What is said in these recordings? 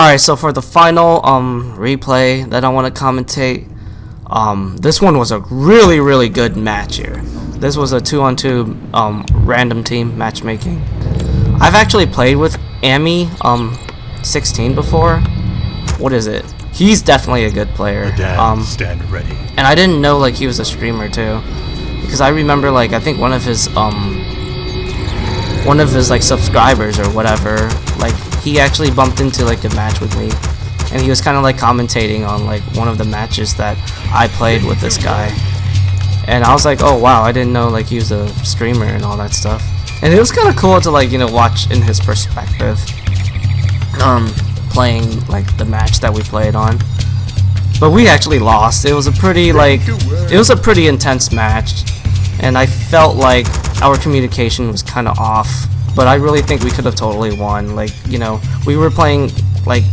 Alright, so for the final replay that I want to commentate, this one was a really good match here. This was a 2-on-2 random team matchmaking. I've actually played with Amy 16 before. What is it? He's definitely a good player. Stand ready. And I didn't know like he was a streamer too, because I remember like I think one of his like subscribers or whatever, like he actually bumped into like a match with me, and he was kind of like commentating on like one of the matches that I played with this guy, and I was like, oh wow, I didn't know like he was a streamer and all that stuff. And it was kind of cool to like, you know, watch in his perspective playing like the match that we played on. But we actually lost. It was a pretty intense match, and I felt like our communication was kind of off, but I really think we could have totally won. Like, you know, we were playing like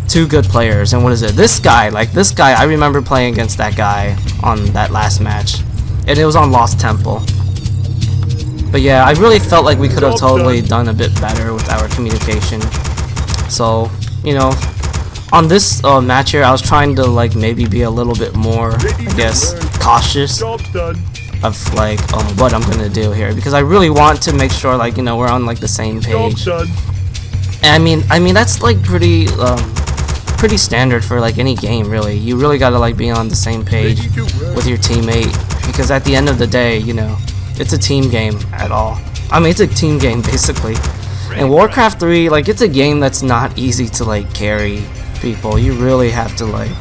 two good players, and what is it? This guy, I remember playing against that guy on that last match, and it was on Lost Temple. But yeah, I really felt like we could have totally done a bit better with our communication. So, you know, on this match here, I was trying to like maybe be a little bit more, I guess, cautious of like what I'm gonna do here, because I really want to make sure like, you know, we're on like the same page. And I mean that's like pretty standard for like any game, really. You really gotta like be on the same page with your teammate, because at the end of the day, you know, it's a team game at all. I mean, it's a team game basically. And Warcraft 3, like, it's a game that's not easy to like carry people. You really have to like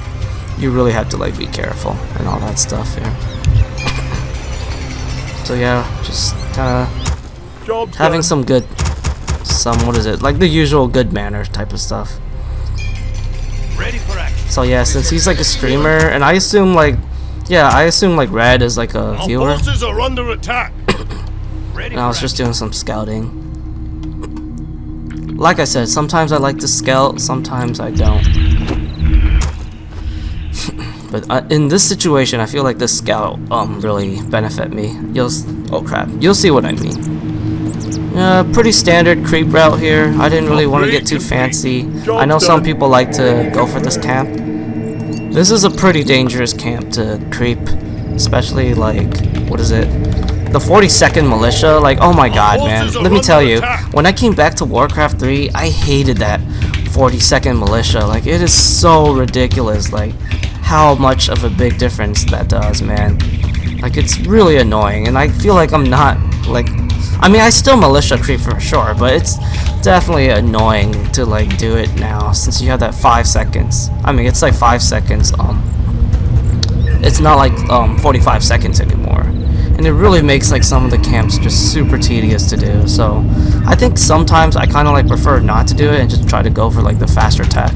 be careful and all that stuff here. So yeah, just having some what is it, like the usual good manners type of stuff. So yeah, since he's like a streamer, and I assume like Red is like a viewer. Our forces are under attack. And I was just doing some scouting. Like I said, sometimes I like to scout, sometimes I don't. But in this situation, I feel like this scout really benefit me. Oh crap, you'll see what I mean. Pretty standard creep route here. I didn't really want to get too fancy. I know some people like to go for this camp. This is a pretty dangerous camp to creep, especially like, what is it? The 42nd militia, like, oh my god, man. Let me tell you, when I came back to Warcraft 3, I hated that 42nd militia. Like, it is so ridiculous, like, how much of a big difference that does, man. Like, it's really annoying, and I feel like I'm not, like, I mean, I still militia creep for sure, but it's definitely annoying to, like, do it now, since you have that 5 seconds. I mean, it's like 5 seconds, it's not like, 45 seconds anymore. And it really makes like some of the camps just super tedious to do. So I think sometimes I kind of like prefer not to do it and just try to go for like the faster tech.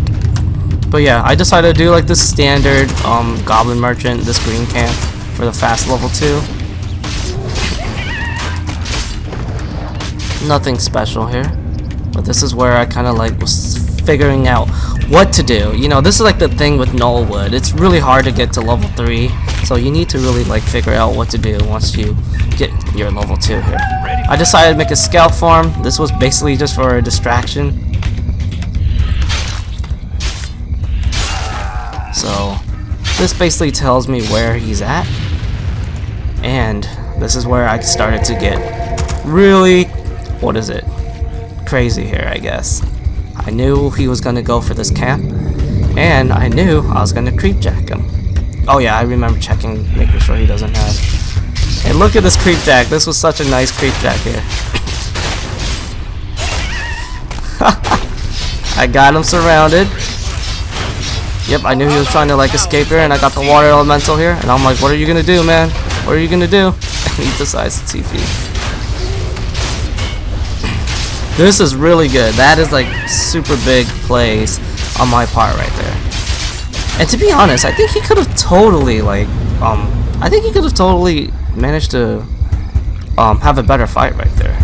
But yeah, I decided to do like the standard Goblin Merchant, this green camp, for the fast level 2. Nothing special here, but this is where I kind of like was figuring out what to do. You know, this is like the thing with Gnoll Wood. It's really hard to get to level 3, so you need to really like figure out what to do once you get your level 2 here. I decided to make a scout farm. This was basically just for a distraction. So this basically tells me where he's at, and this is where I started to get really, what is it, crazy here, I guess. I knew he was gonna go for this camp, and I knew I was gonna creep jack him. Oh yeah, I remember checking, making sure he doesn't have. And look at this creep jack. This was such a nice creep jack here. I got him surrounded. Yep, I knew he was trying to like escape here, and I got the water elemental here, and I'm like, what are you gonna do, man? What are you gonna do? And he decides to TP. This is really good. That is like super big plays on my part right there. And to be honest, I think he could have totally like managed to have a better fight right there.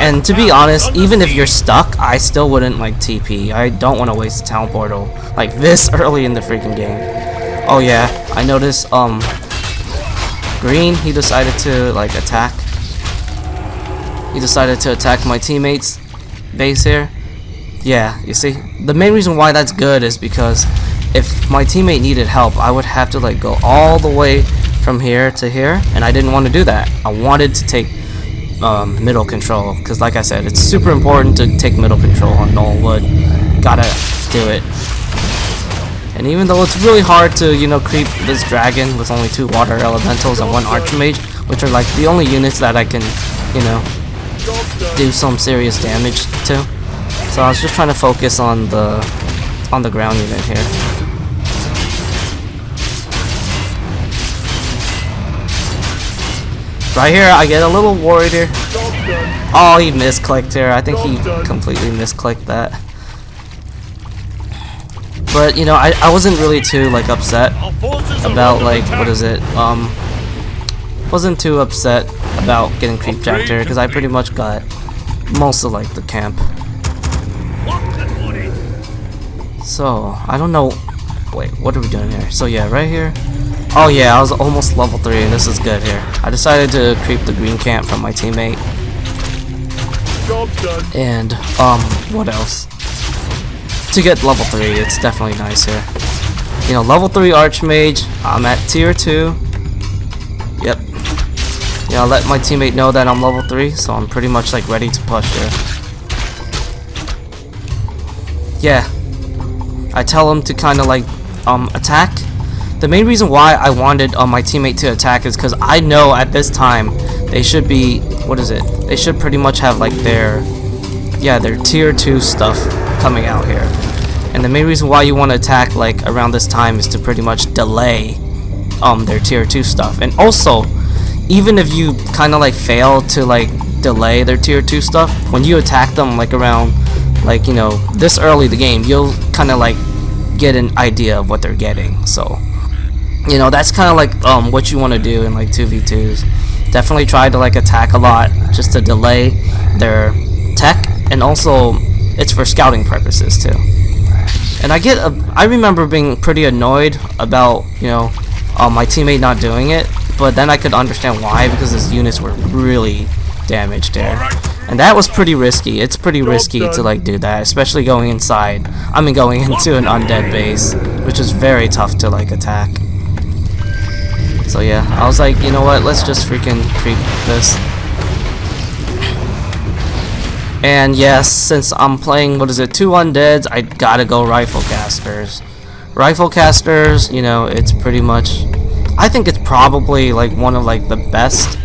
And to be honest, even if you're stuck, I still wouldn't like TP. I don't want to waste a town portal like this early in the freaking game. Oh yeah, I noticed Green, he decided to like attack. He decided to attack my teammates' base here. Yeah, you see, the main reason why that's good is because if my teammate needed help, I would have to like go all the way from here to here, and I didn't want to do that. I wanted to take middle control, because like I said, it's super important to take middle control on Gnoll Wood. Gotta do it. And even though it's really hard to, you know, creep this dragon with only 2 water elementals and 1 archmage, which are like the only units that I can, you know, do some serious damage to. So I was just trying to focus on the ground unit here. Right here, I get a little worried here. Oh, he misclicked here. I think he completely misclicked that. But, you know, I wasn't really too, like, upset about, like, what is it? Wasn't too upset about getting creep jacked here, because I pretty much got most of, like, the camp. So, I don't know. Wait, what are we doing here? So, yeah, right here. Oh yeah, I was almost level 3, and this is good here. I decided to creep the green camp from my teammate. And, what else? To get level 3, it's definitely nice here. You know, level 3 Archmage, I'm at tier 2. Yep. You know, let my teammate know that I'm level 3, so I'm pretty much, like, ready to push here. Yeah. I tell him to kind of, like, attack. The main reason why I wanted my teammate to attack is because I know at this time they should be, what is it? They should pretty much have like their tier 2 stuff coming out here. And the main reason why you want to attack like around this time is to pretty much delay their tier 2 stuff. And also, even if you kind of like fail to like delay their tier 2 stuff, when you attack them like around like, you know, this early the game, you'll kind of like get an idea of what they're getting. So, you know, that's kind of like what you want to do in like 2v2s. Definitely try to like attack a lot just to delay their tech, and also it's for scouting purposes too. And I remember being pretty annoyed about, you know, my teammate not doing it, but then I could understand why, because his units were really damaged there. And that was pretty risky. It's pretty risky to like do that, especially going inside. I mean, going into an undead base, which is very tough to like attack. So yeah, I was like, you know what, let's just freaking creep this. And yes, since I'm playing, what is it, 2 undeads, I gotta go rifle casters. Rifle casters, you know, it's pretty much, I think it's probably like one of like the best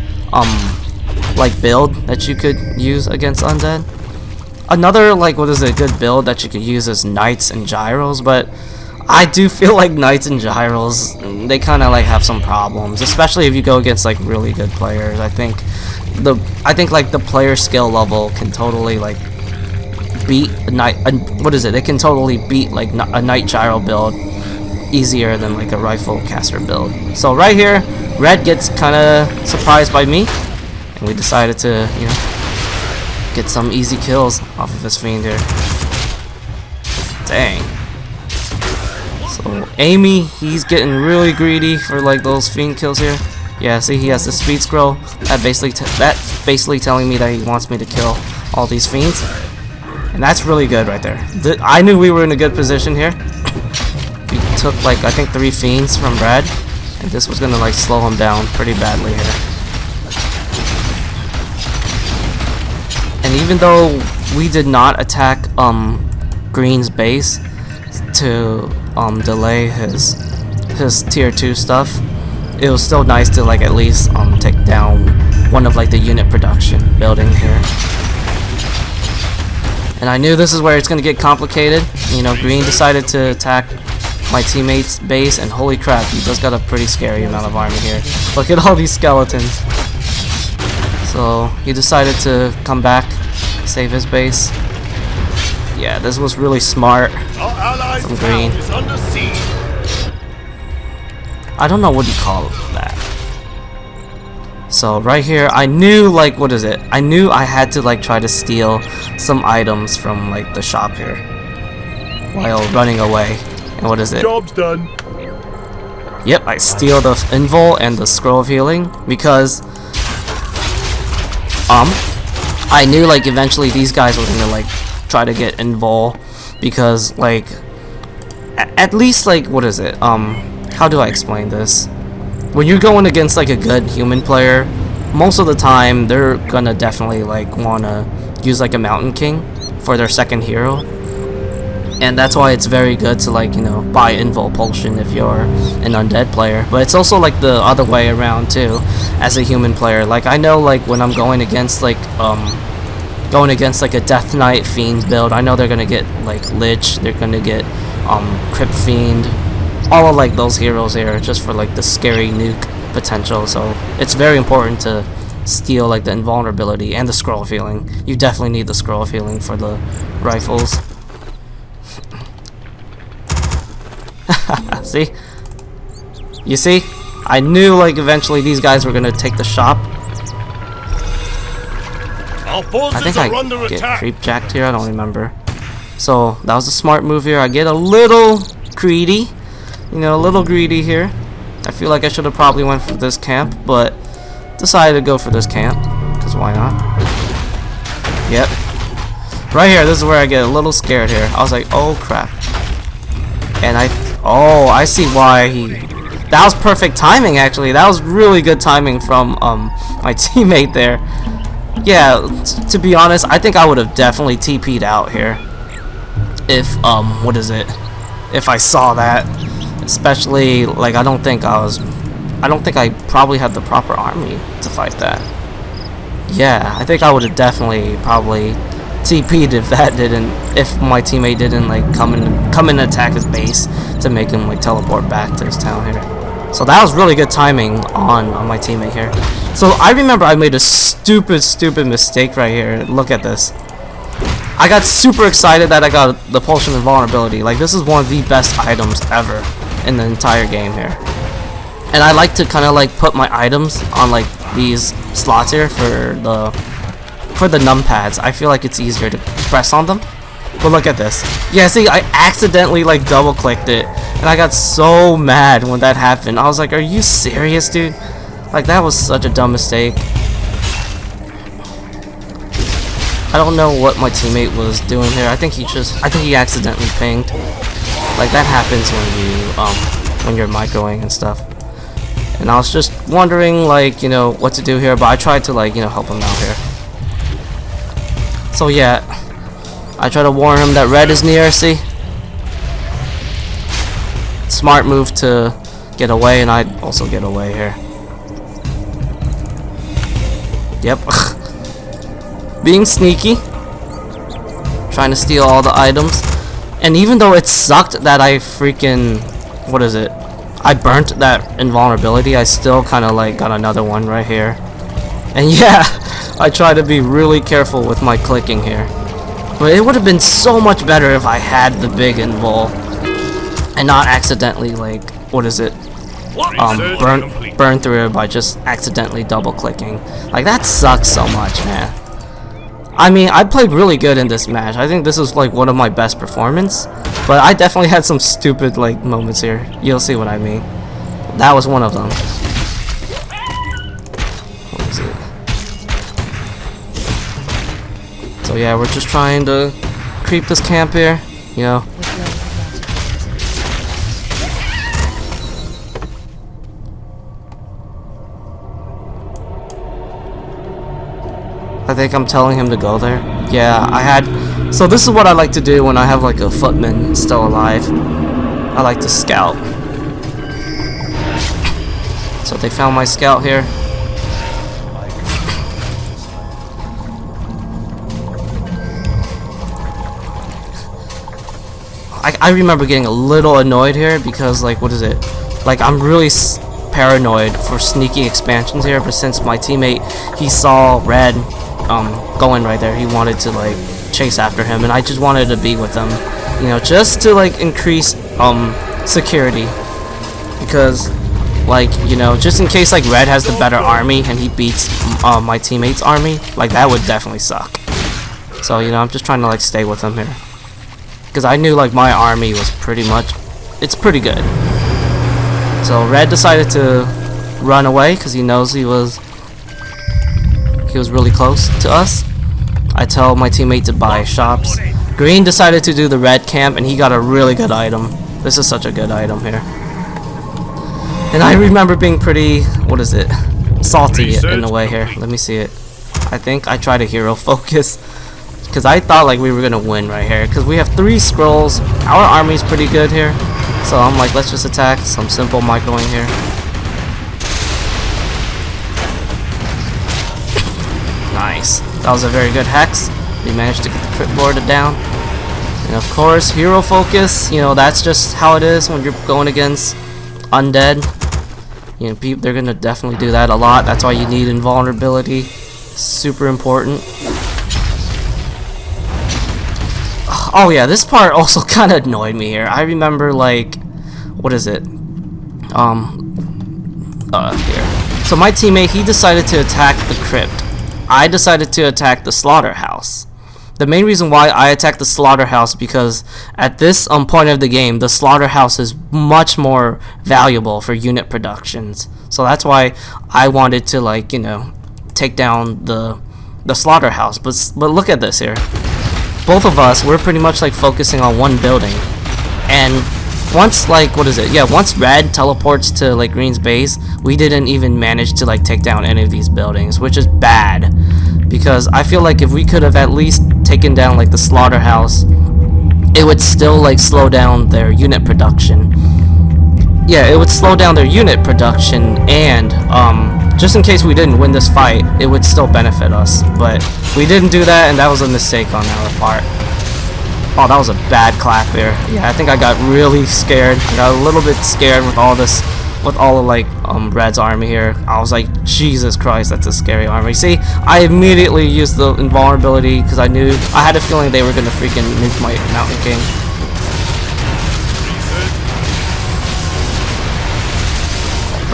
like build that you could use against undead. Another like, what is it, good build that you could use is knights and gyros, but I do feel like knights and gyros, they kind of like have some problems, especially if you go against like really good players. I think like the player skill level can totally like beat a knight. What is it? It can totally beat like a knight gyro build easier than like a rifle caster build. So right here, red gets kind of surprised by me, and we decided to, you know, get some easy kills off of this fiend here. Dang. So Amy, he's getting really greedy for like those fiend kills here. Yeah, see, he has the speed scroll. That's basically telling me that he wants me to kill all these fiends, and that's really good right there. I knew we were in a good position here. We took like, I think 3 fiends from red, and this was gonna like slow him down pretty badly here. And even though we did not attack Green's base to delay his tier 2 stuff, it was still nice to like at least take down one of like the unit production building here. And I knew this is where it's gonna get complicated. You know, Green decided to attack my teammate's base, and holy crap, he just got a pretty scary amount of army here. Look at all these skeletons. So he decided to come back, save his base. Yeah, this was really smart from Green. I don't know what you call that. So right here, I knew like, what is it? I knew I had to like try to steal some items from like the shop here while running away. And what is it? Job's done. Yep, I steal the invul and the scroll of healing because I knew like eventually these guys were gonna like try to get invul, because like at least like what is it? How do I explain this? When you're going against like a good human player, most of the time they're gonna definitely like wanna use like a Mountain King for their second hero, and that's why it's very good to like, you know, buy invul potion if you're an undead player. But it's also like the other way around too, as a human player. Like I know like when I'm going against like a Death Knight Fiend build, I know they're gonna get like Lich, they're gonna get Crypt Fiend, all of like those heroes here just for like the scary nuke potential. So it's very important to steal like the invulnerability and the scroll of healing. You definitely need the scroll of healing for the rifles. See? You see? I knew like eventually these guys were gonna take the shop. I think I get creep jacked here, I don't remember. So that was a smart move here. I get a little greedy, you know, a little greedy here. I feel like I should have probably went for this camp, but decided to go for this camp, because why not? Yep. Right here, this is where I get a little scared here. I was like, oh crap. And I see why that was perfect timing actually. That was really good timing from my teammate there. Yeah, to be honest, I think I would have definitely TP'd out here if if I saw that. Especially like I don't think I probably had the proper army to fight that. Yeah, I think I would have definitely probably TP'd if my teammate didn't like come and attack his base to make him like teleport back to his town here. So that was really good timing on my teammate here. So I remember I made a stupid mistake right here. Look at this. I got super excited that I got the Potion of Vulnerability. Like this is one of the best items ever in the entire game here. And I like to kind of like put my items on like these slots here for the numpads. I feel like it's easier to press on them. But look at this. Yeah, see, I accidentally like double clicked it, and I got so mad when that happened. I was like, are you serious, dude? Like that was such a dumb mistake. I don't know what my teammate was doing here. I think he accidentally pinged. Like that happens when you're microing and stuff. And I was just wondering like, you know, what to do here, but I tried to like, you know, help him out here. So yeah, I try to warn him that red is near, see? Smart move to get away, and I also get away here. Yep. Being sneaky, trying to steal all the items. And even though it sucked that I freaking, I burnt that invulnerability, I still kind of like got another one right here. And yeah, I try to be really careful with my clicking here. But it would have been so much better if I had the big invul and not accidentally like, burn through it by just accidentally double clicking. Like that sucks so much, man. I mean, I played really good in this match. I think this is like one of my best performances, but I definitely had some stupid like moments here. You'll see what I mean. That was one of them. What is it? So yeah, we're just trying to creep this camp here, you know. I think I'm telling him to go there. Yeah, so this is what I like to do when I have like a footman still alive. I like to scout. So they found my scout here. I remember getting a little annoyed here because like, like I'm really paranoid for sneaky expansions here, but since my teammate, he saw red going right there, he wanted to like chase after him, and I just wanted to be with him, you know, just to like increase security, because like, you know, just in case like red has the better army and he beats my teammate's army, like that would definitely suck. So, you know, I'm just trying to like stay with him here, because I knew like my army was it's pretty good. So red decided to run away because he knows he was really close to us. I tell my teammate to buy shops. Green decided to do the red camp, and he got a really good item. This is such a good item here. And I remember being pretty, what is it, salty in a way here. Let me see it. I think I tried a hero focus, because I thought like we were going to win right here. Because we have 3 scrolls. Our army's pretty good here. So I'm like, let's just attack some simple microing here. Nice. That was a very good hex. We managed to get the crit lord down. And of course, hero focus, you know, that's just how it is when you're going against undead. You know, they're gonna definitely do that a lot. That's why you need invulnerability. Super important. Oh yeah, this part also kind of annoyed me here. I remember like, what is it? Here. So my teammate, he decided to attack the crypt. I decided to attack the slaughterhouse. The main reason why I attacked the slaughterhouse because at this point of the game, the slaughterhouse is much more valuable for unit productions. So that's why I wanted to, like, you know, take down the slaughterhouse. But look at this here. Both of us, we're pretty much like focusing on one building. And once, like, what is it? Yeah, once red teleports to like green's base, we didn't even manage to like take down any of these buildings, which is bad. Because I feel like if we could have at least taken down like the slaughterhouse, it would still like slow down their unit production. Yeah, it would slow down their unit production, and just in case we didn't win this fight, it would still benefit us. But we didn't do that, and that was a mistake on our part. Oh, that was a bad clap here. Yeah, I think I got really scared. I got a little bit scared with all this, with all of like Red's army here. I was like, Jesus Christ, that's a scary army. See, I immediately used the invulnerability because I knew, I had a feeling they were gonna freaking nuke my Mountain King.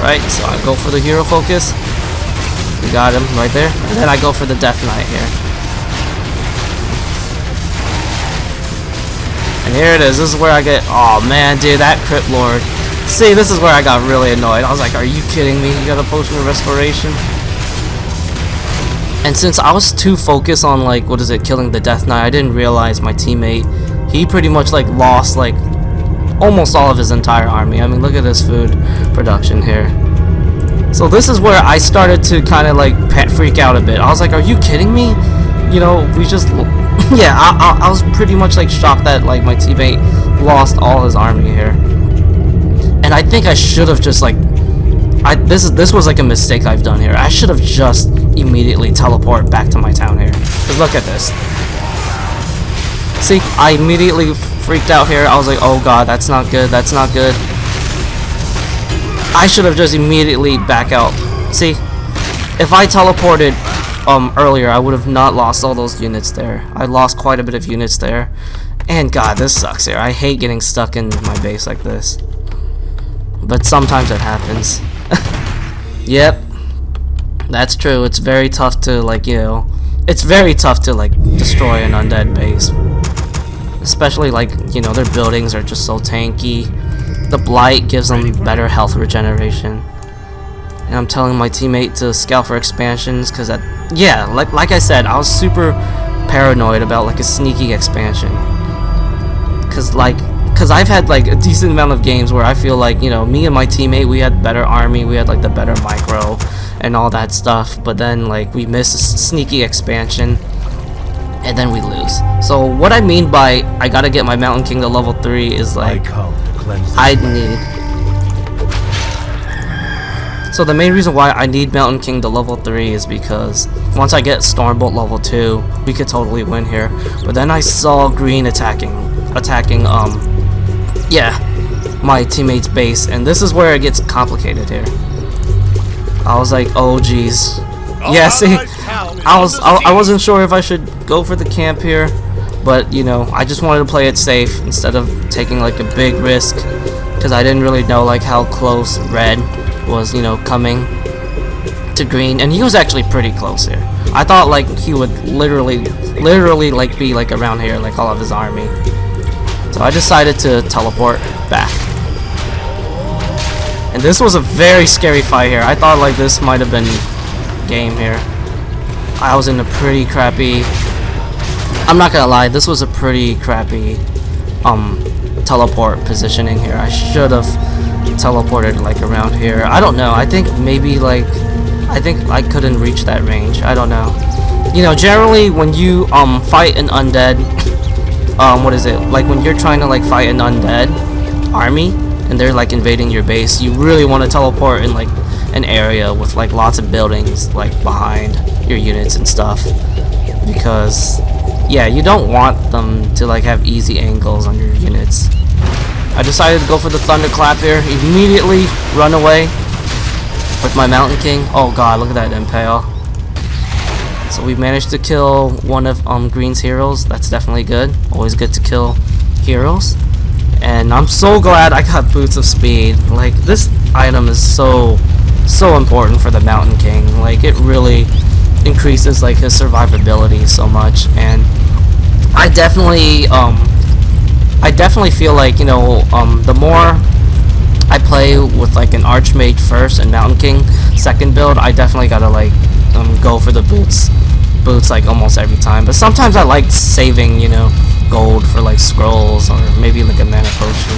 Right, so I go for the hero focus. We got him right there, and then I go for the Death Knight here. And here it is. This is where I get, oh man, dude, that crit lord. See, this is where I got really annoyed. I was like, are you kidding me? You got a potion of restoration? And since I was too focused on, like, what is it, killing the Death Knight, I didn't realize my teammate, he pretty much like lost like almost all of his entire army. I mean, look at this food production here. So this is where I started to kind of like freak out a bit. I was like, are you kidding me? You know, we just, yeah, I was pretty much like shocked that like my teammate lost all his army here. And I think I should have just like, this was like a mistake I've done here. I should have just immediately teleported back to my town here. Cause look at this. See, I immediately freaked out here. I was like, oh god, that's not good, that's not good. I should have just immediately back out. See, if I teleported earlier, I would have not lost all those units there. I lost quite a bit of units there. And god, this sucks here. I hate getting stuck in my base like this. But sometimes it happens. Yep, that's true. It's very tough to, like, you know, it's very tough to like destroy an undead base. Especially, like, you know, their buildings are just so tanky. The blight gives them better health regeneration. And I'm telling my teammate to scout for expansions because that, yeah, like I said, I was super paranoid about like a sneaky expansion. Cause I've had like a decent amount of games where I feel like, you know, me and my teammate, we had better army, we had like the better micro and all that stuff, but then like we miss a sneaky expansion and then we lose. So what I mean by I gotta get my Mountain King to level 3 is like I need. So the main reason why I need Mountain King to level 3 is because once I get Stormbolt level 2, we could totally win here. But then I saw green attacking yeah, my teammate's base, and this is where it gets complicated here. I was like, oh geez. Yeah, see, I wasn't sure if I should go for the camp here, but you know, I just wanted to play it safe instead of taking like a big risk, because I didn't really know like how close red was, you know, coming to green, and he was actually pretty close here. I thought like he would literally like be like around here, like all of his army. So I decided to teleport back. And this was a very scary fight here. I thought like this might have been game here. I was in a pretty crappy I'm not gonna lie, this was a pretty crappy teleport positioning here. I should have teleported like around here. I don't know. I think maybe like I couldn't reach that range. I don't know. You know, generally when you fight an undead, what is it? Like when you're trying to like fight an undead army and they're like invading your base, you really want to teleport in like an area with like lots of buildings like behind your units and stuff, because yeah, you don't want them to like have easy angles on your units. I decided to go for the thunderclap here. Immediately run away with my Mountain King. Oh god, look at that impale. So we managed to kill one of Green's heroes. That's definitely good. Always good to kill heroes. And I'm so glad I got Boots of Speed. Like, this item is so important for the Mountain King. Like, it really increases like his survivability so much. And I definitely feel like, you know, the more I play with like an Archmage first and Mountain King second build, I definitely gotta like go for the boots like almost every time. But sometimes I like saving, you know, gold for like scrolls or maybe like a mana potion.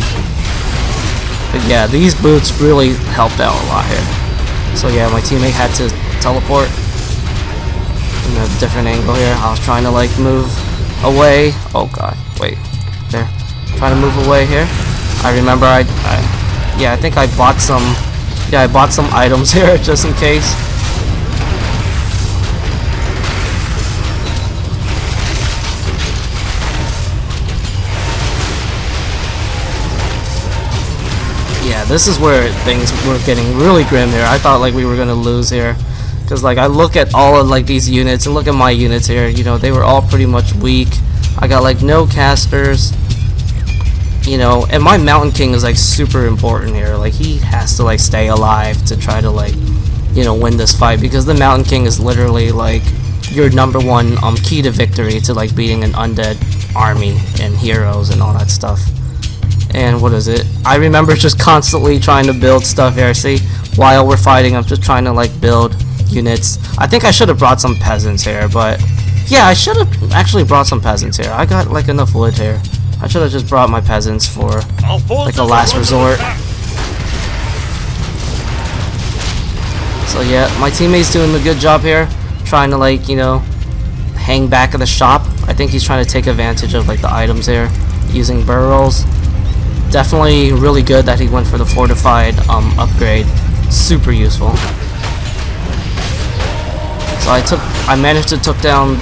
But yeah, these boots really helped out a lot here. So yeah, my teammate had to teleport in a different angle here. I was trying to like move away. Oh god, wait, there. Trying to move away here. I remember I think I bought some items here just in case. Yeah, this is where things were getting really grim here. I thought like we were gonna lose here, because like I look at all of like these units and look at my units here. You know, they were all pretty much weak. I got like no casters. You know, and my Mountain King is like super important here. Like, he has to like stay alive to try to like, you know, win this fight, because the Mountain King is literally like your #1 key to victory to like beating an undead army and heroes and all that stuff. And what is it? I remember just constantly trying to build stuff here. See, while we're fighting, I'm just trying to like build units. I think I should have brought some peasants here, but yeah, I should have actually brought some peasants here. I got like enough wood here. I should have just brought my peasants for like a last resort. So yeah, my teammate's doing a good job here, trying to like, you know, hang back at the shop. I think he's trying to take advantage of like the items here, using burrows. Definitely really good that he went for the fortified upgrade. Super useful. So I managed to took down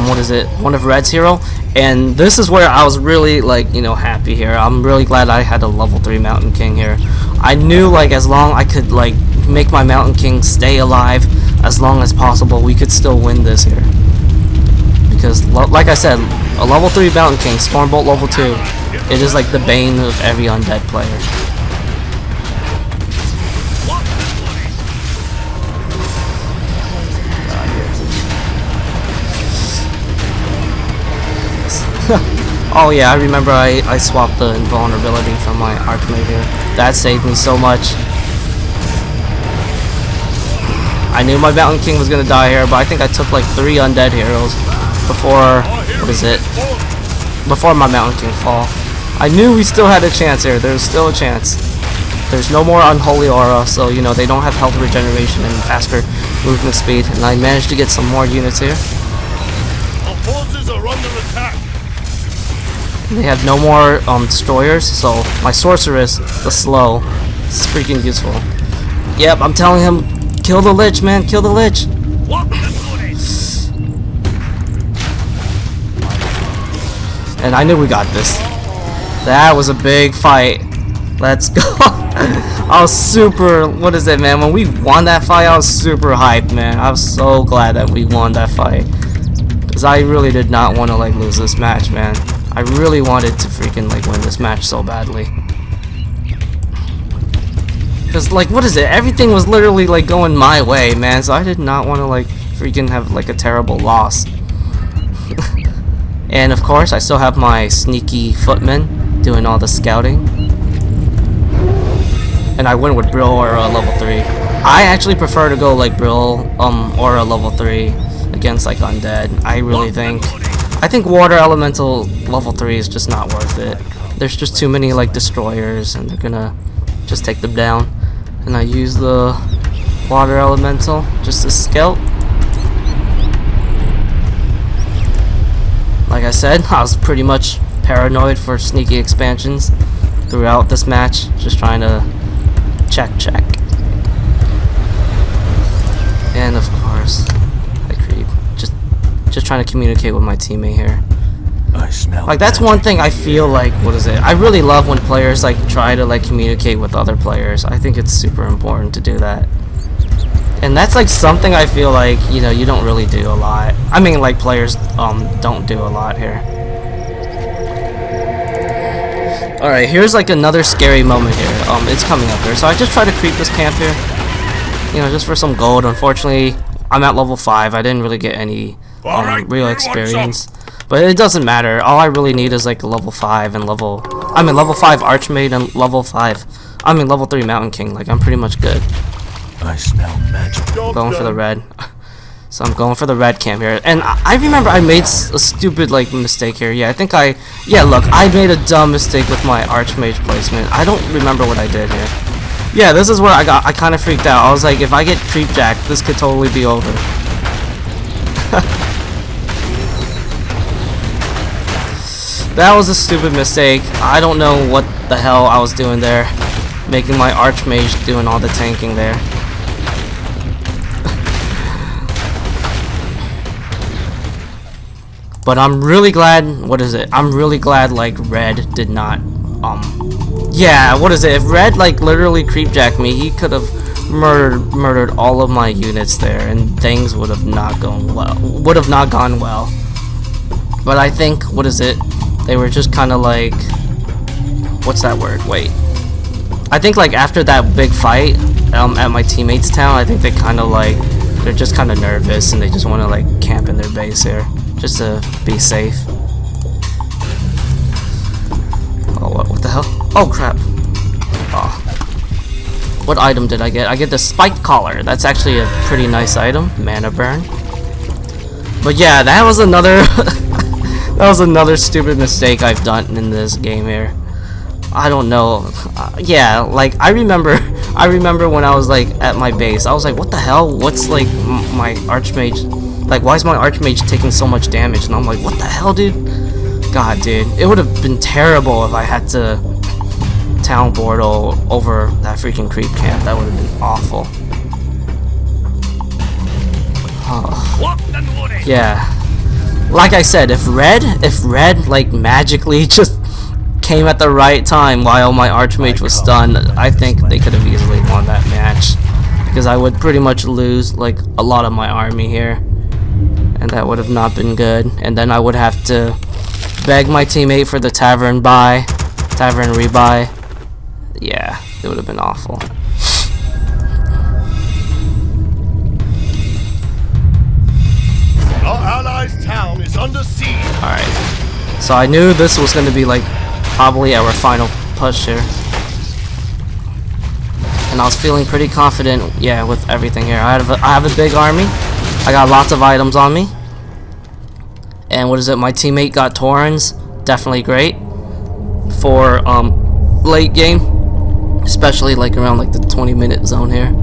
what is it? One of Red's hero. And this is where I was really like, you know, happy here. I'm really glad I had a level 3 Mountain King here. I knew like as long I could like make my Mountain King stay alive as long as possible, we could still win this here. Because like I said, a level 3 Mountain King, Stormbolt level 2, it is like the bane of every undead player. Oh yeah, I remember I swapped the invulnerability from my Archmage here. That saved me so much. I knew my Mountain King was gonna die here, but I think I took like 3 undead heroes before, what is it? Before my Mountain King fall. I knew we still had a chance here. There's still a chance. There's no more Unholy Aura, so you know they don't have health regeneration and faster movement speed. And I managed to get some more units here. Our forces are under attack. They have no more destroyers, so my sorceress, the slow, is freaking useful. Yep, I'm telling him, kill the lich, man, kill the lich. And I knew we got this. That was a big fight. Let's go. I was super, what is it, man? When we won that fight, I was super hyped, man. I was so glad that we won that fight, because I really did not want to like lose this match, man. I really wanted to freaking like win this match so badly. Because like, what is it? Everything was literally like going my way, man. So I did not want to like freaking have like a terrible loss. And of course, I still have my sneaky footman doing all the scouting. And I went with Brill Aura level 3. I actually prefer to go like Brill Aura level 3 against like undead. I really think I think water elemental level 3 is just not worth it. There's just too many like destroyers, and they're gonna just take them down. And I use the water elemental just to scout. Like I said, I was pretty much paranoid for sneaky expansions throughout this match, just trying to check. And of course, I creep. Just trying to communicate with my teammate here. I smell Like that's one thing I feel like, what is it? I really love when players like try to like communicate with other players. I think it's super important to do that. And that's like something I feel like, you know, you don't really do a lot. I mean, like players don't do a lot here. Alright, here's like another scary moment here. It's coming up here. So I just try to creep this camp here. You know, just for some gold. Unfortunately, I'm at level 5. I didn't really get any real experience. But it doesn't matter. All I really need is like a level 5 and level 5 Archmage and level 3 Mountain King. Like I'm pretty much good. I smell magic. I'm going for the red. So I'm going for the red camp here. And I remember I made a stupid like mistake here. Yeah, look, I made a dumb mistake with my Archmage placement. I don't remember what I did here. Yeah, this is where I kind of freaked out. I was like, if I get creep jacked, this could totally be over. That was a stupid mistake. I don't know what the hell I was doing there, making my Archmage doing all the tanking there. But I'm really glad, I'm really glad like red did not, yeah, if red like literally creepjacked me, he could have murdered all of my units there and things would have not gone well. But I think, they were just kind of like, what's that word? Wait. I think like after that big fight at my teammate's town, I think they kind of like, they're just kind of nervous and they just want to like camp in their base here just to be safe. Oh, what the hell? Oh crap. Oh. What item did I get? I get the spiked collar. That's actually a pretty nice item. Mana burn. But yeah, that was another that was another stupid mistake I've done in this game here. I don't know. Yeah, like I remember when I was like at my base, I was like, what the hell? What's like my Archmage? Like, why is my Archmage taking so much damage? And I'm like, what the hell, dude? God, dude, it would have been terrible if I had to town board over that freaking creep camp. That would have been awful. Oh. Yeah. Like I said, if red like magically just came at the right time while my Archmage was stunned, I think they could have easily won that match, because I would pretty much lose like a lot of my army here, and that would have not been good. And then I would have to beg my teammate for the tavern rebuy. Yeah, it would have been awful. Our allies' town is under siege. Alright, so I knew this was going to be like probably our final push here, and I was feeling pretty confident, yeah, with everything here. I have a big army. I got lots of items on me, and my teammate got Taurens. Definitely great for late game, especially like around like the 20-minute zone here.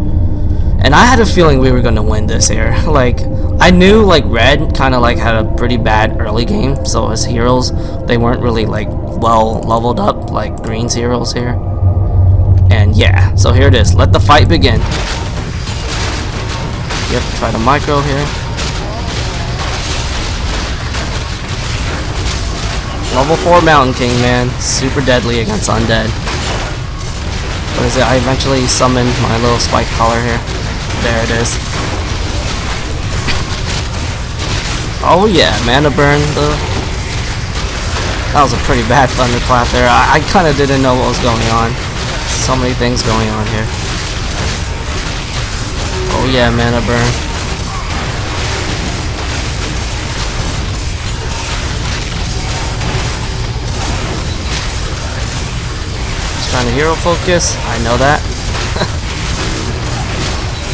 And I had a feeling we were gonna win this here. Like, I knew like red kind of like had a pretty bad early game, so his heroes, they weren't really like well leveled up like green's heroes here. And yeah, so here it is. Let the fight begin. Yep, try to micro here. Level 4 Mountain King, man, super deadly against undead. What is it? I eventually summoned my little spike collar here. There it is. Oh yeah, mana burn. That was a pretty bad thunderclap there. I kind of didn't know what was going on. So many things going on here. Oh yeah, mana burn. Just trying to hero focus. I know that.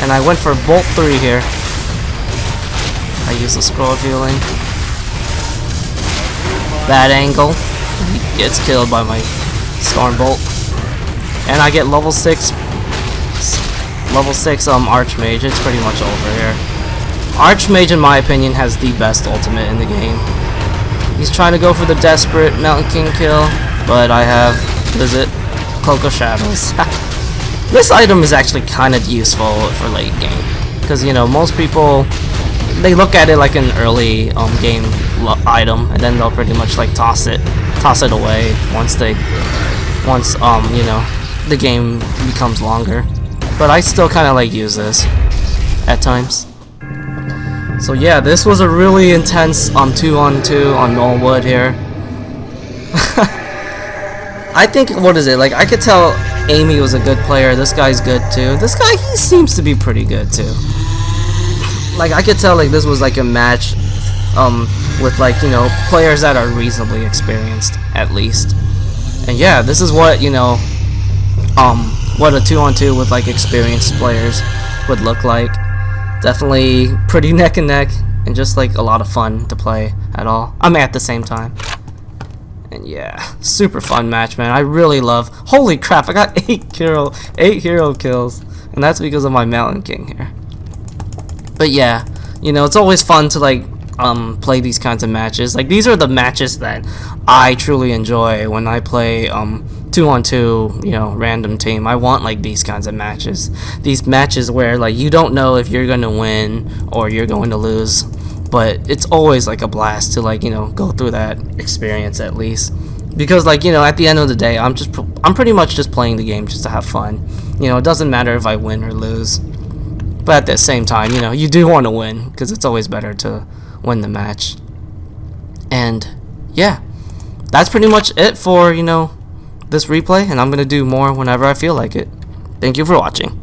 And I went for Bolt 3 here. I used the scroll of healing. Bad angle. He gets killed by my Storm Bolt. And I get level 6 Archmage. It's pretty much over here. Archmage, in my opinion, has the best ultimate in the game. He's trying to go for the desperate Mountain King kill, but I have, what is it? Cloak of Shadows. This item is actually kind of useful for late game, because you know most people, they look at it like an early game item, and then they'll pretty much like toss it away once you know the game becomes longer. But I still kind of like use this at times. So yeah, this was a really intense 2-on-2 on Gnoll Wood here. I think, what is it, like I could tell Amy was a good player. This guy's good too. This guy, he seems to be pretty good too. Like I could tell like this was like a match with like, you know, players that are reasonably experienced at least. And yeah, this is what, you know, what a 2-on-2 with like experienced players would look like. Definitely pretty neck and neck, and just like a lot of fun to play at all. I mean, at the same time. And yeah, super fun match, man. I really love. Holy crap! I got 8 hero kills, and that's because of my Mountain King here. But yeah, you know, it's always fun to like play these kinds of matches. Like these are the matches that I truly enjoy when I play 2-on-2, you know, random team. I want like these kinds of matches. These matches where like you don't know if you're gonna win or you're going to lose, but it's always like a blast to like, you know, go through that experience at least. Because like, you know, at the end of the day, I'm pretty much just playing the game just to have fun. You know, it doesn't matter if I win or lose. But at the same time, you know, you do want to win because it's always better to win the match. And yeah, that's pretty much it for, you know, this replay, and I'm gonna do more whenever I feel like it. Thank you for watching.